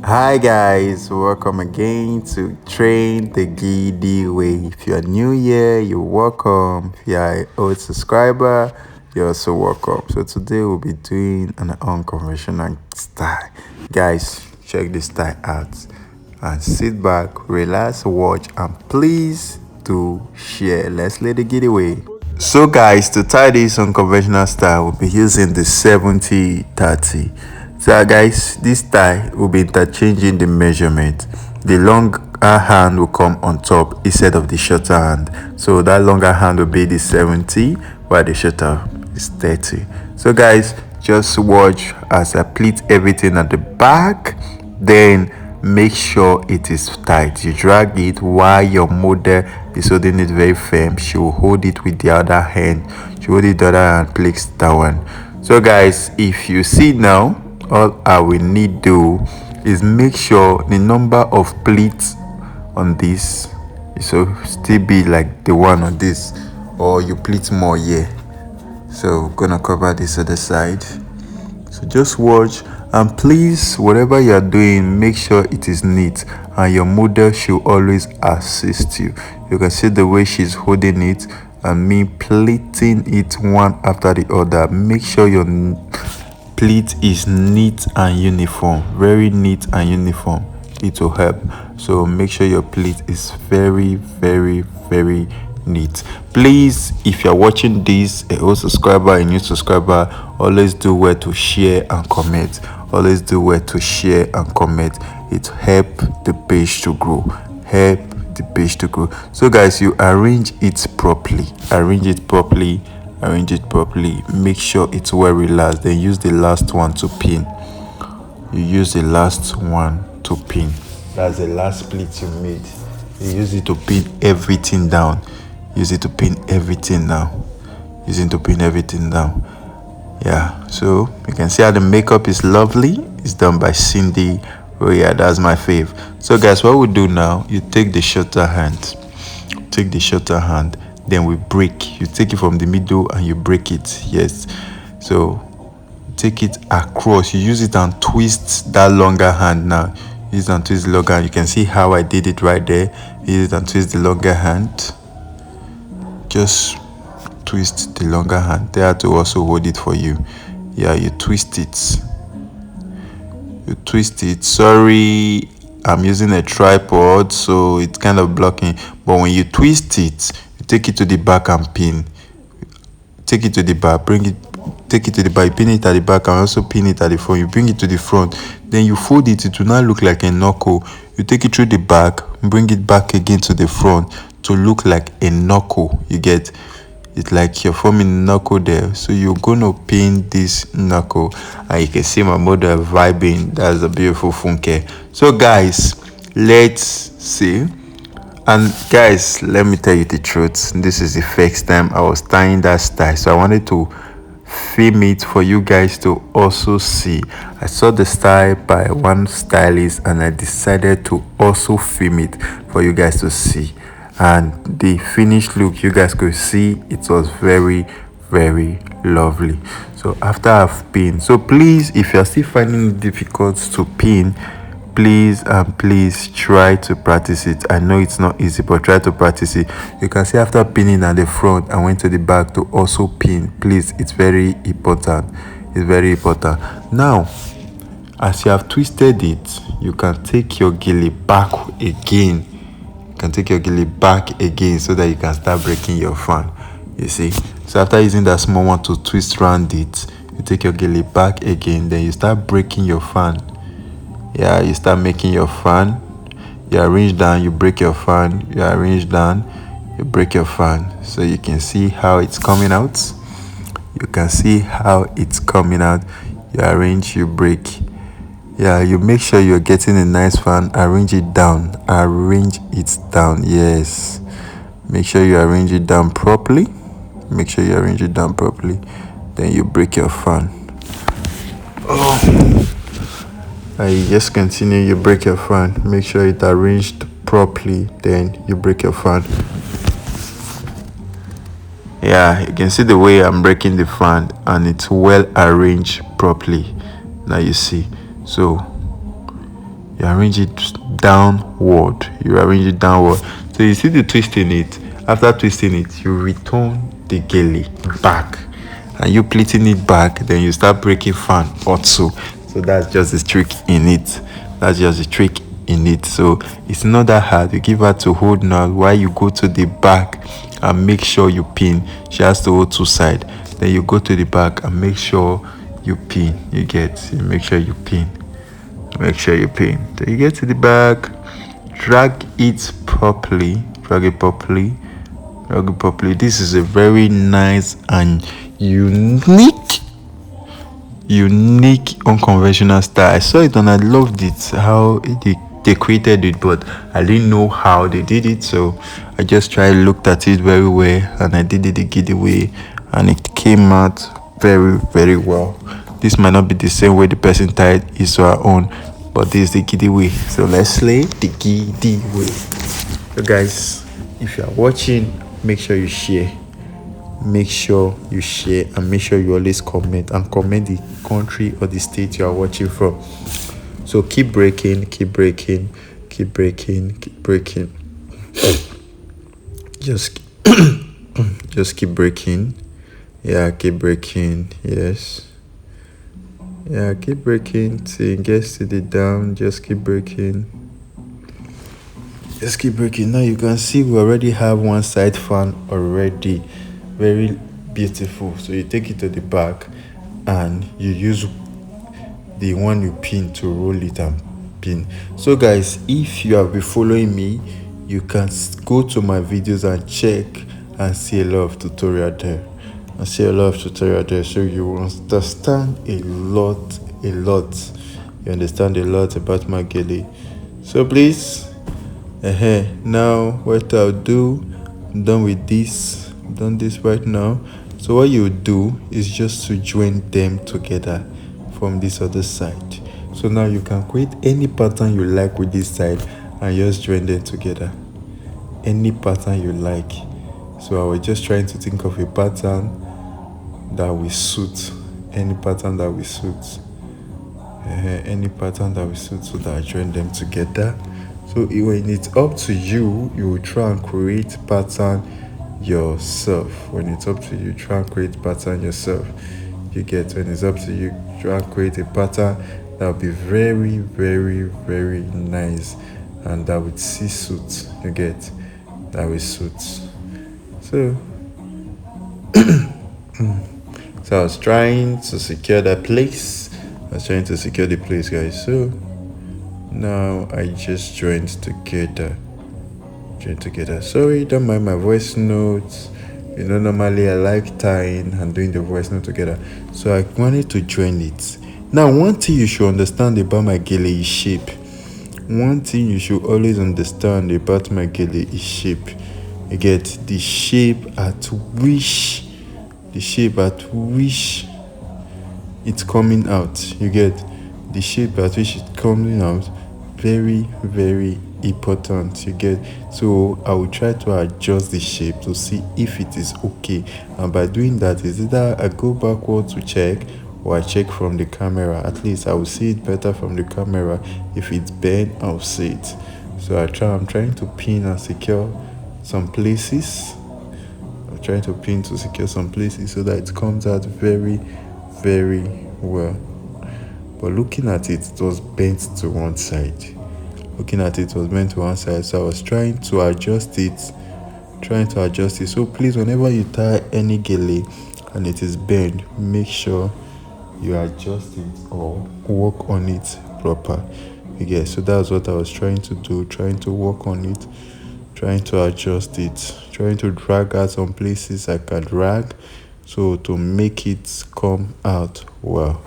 Hi guys, welcome again to Train the Giddy Way. If you're new here, you're welcome. If you're an old subscriber, you're also welcome. So today we'll be doing an unconventional style. Guys, check this style out. And sit back, relax, watch, and please do share. Let's let it get away. So guys, to tie this unconventional style, we'll be using the 70-30. So guys, this tie will be interchanging the measurement. The longer hand will come on top instead of the shorter hand. So that longer hand will be the 70 while the shorter is 30. So guys, just watch as I pleat everything at the back. Then make sure it is tight. You drag it while your model is holding it very firm. She will hold it with the other hand. She hold it the other hand, place that one. So guys, if you see now, all I will need do is make sure the number of pleats on this so still be like the one on this, or you pleat more here. So gonna cover this other side. So just watch, and please, whatever you are doing, make sure it is neat, and your model should always assist you. You can see the way she's holding it and me pleating it one after the other. Make sure your pleat is neat and uniform, very neat and uniform. It will help. So make sure your pleat is very neat. Please, if you're watching this, a old subscriber, a new subscriber, always do well to share and comment. Always do well to share and comment. It help the page to grow. Help the page to grow. So guys, you arrange it properly. Arrange it properly. Make sure it's well relaxed. Then use the last one to pin. You use the last one to pin. That's the last split you made. You use it to pin everything down. Use it to pin everything down. Using to pin everything down. Yeah, so you can see how the makeup is lovely. It's done by Cindy. Oh yeah, that's my fave. So guys, what we do now, you take the shorter hand. Take the shorter hand, then we break. You take it from the middle and you break it. Yes. So take it across. You use it and twist that longer hand now. Use it and twist the longer hand. You can see how I did it right there. Use it and twist the longer hand. Just twist the longer hand. They have to also hold it for you. Yeah, you twist it. You twist it. Sorry, I'm using a tripod, so it's kind of blocking. But when you twist it, you take it to the back and pin. Take it to the back, bring it, take it to the back, you pin it at the back and also pin it at the front. You bring it to the front, then you fold it. It will not look like a knuckle. You take it through the back, bring it back again to the front to look like a knuckle. You get it, like you're forming a knuckle there. So you're gonna pin this knuckle, and you can see my model vibing. That's a beautiful funke. So guys, let's see. And guys, let me tell you the truth, this is the first time I was tying that style, so I wanted to film it for you guys to also see. I saw the style by one stylist and I decided to also film it for you guys to see, and the finished look you guys could see, it was very lovely. So after I've pinned, so please, if you're still finding it difficult to pin, please try to practice it. I know it's not easy, but try to practice it. You can see after pinning at the front, I went to the back to also pin. Please, it's very important. It's very important. Now, as you have twisted it, you can take your gele back again. You can take your gele back again so that you can start breaking your fan. You see, so after using that small one to twist around it, you take your gele back again, then you start breaking your fan. Yeah, you start making your fan. You arrange down, you break your fan. You arrange down, you break your fan. So you can see how it's coming out. You can see how it's coming out. You arrange, you break. Yeah, you make sure you're getting a nice fan. Arrange it down. Arrange it down. Yes. Make sure you arrange it down properly. Make sure you arrange it down properly. Then you break your fan. Oh. You just continue, you break your fan. Make sure it's arranged properly, then you break your fan. Yeah, you can see the way I'm breaking the fan, and it's well arranged properly. Now you see. So you arrange it downward. So you see the twist in it. After twisting it, you return the gele back, and you pleating it back, then you start breaking fan also. So that's just the trick in it. So it's not that hard. You give her to hold now while you go to the back and make sure you pin. She has to hold two sides. Then you go to the back and make sure you pin. Make sure you pin. Then you get to the back, drag it properly. This is a very nice and unique unconventional style. I saw it and I loved it, how they created it, but I didn't know how they did it, so I just looked at it very well, and I did it the giddy way, and it came out very, very well. This might not be the same way the person tied his or her own, but this is the giddy way. So let's slay the giddy way. So guys, if you are watching, make sure you share, and make sure you always comment the country or the state you are watching from. So keep breaking. Just keep breaking. Keep breaking. Yes. Keep breaking till it gets to the down. Just keep breaking. Now you can see we already have one side fan already. Very beautiful. So you take it to the back and you use the one you pin to roll it and pin. So guys, if you have been following me, you can go to my videos and check and see a lot of tutorial there. So you will understand a lot. You understand a lot about my gele. So please, now what I'll do, I'm done with this. I've done this right now. So what you do is just to join them together from this other side. So now you can create any pattern you like with this side and just join them together. Any pattern you like. So I was just trying to think of a pattern that will suit. Any pattern that will suit. So that I join them together. So when it's up to you, you will try and create pattern yourself. When it's up to you, try and create pattern yourself. When it's up to you, try and create a pattern that will be very, very, very nice, and that would see suit. That will suit. So so I was trying to secure that place. Guys. So now I just joined together. Sorry, don't mind my voice notes. Normally I like tying and doing the voice note together. So I wanted to join it. Now, one thing you should understand about my gele is shape. One thing you should always understand about my gele is shape. You get the shape at which it's coming out. You get the shape at which it's coming out. Very, very important. You get. So I will try to adjust the shape to see if it is okay, and by doing that, is either I go backward to check or I check from the camera. At least I will see it better from the camera. If it's bent, I'll see it. So I'm trying to pin and secure some places. so that it comes out very, very well. But looking at it, it was bent to one side. So I was trying to adjust it. So please, whenever you tie any gele and it is bent, make sure you adjust it or work on it proper. So that's what I was trying to do, trying to work on it, trying to adjust it, trying to drag out some places I can drag, so to make it come out well.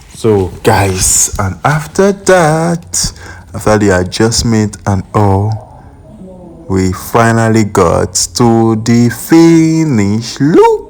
So guys, and after the adjustment and all, we finally got to the finish look.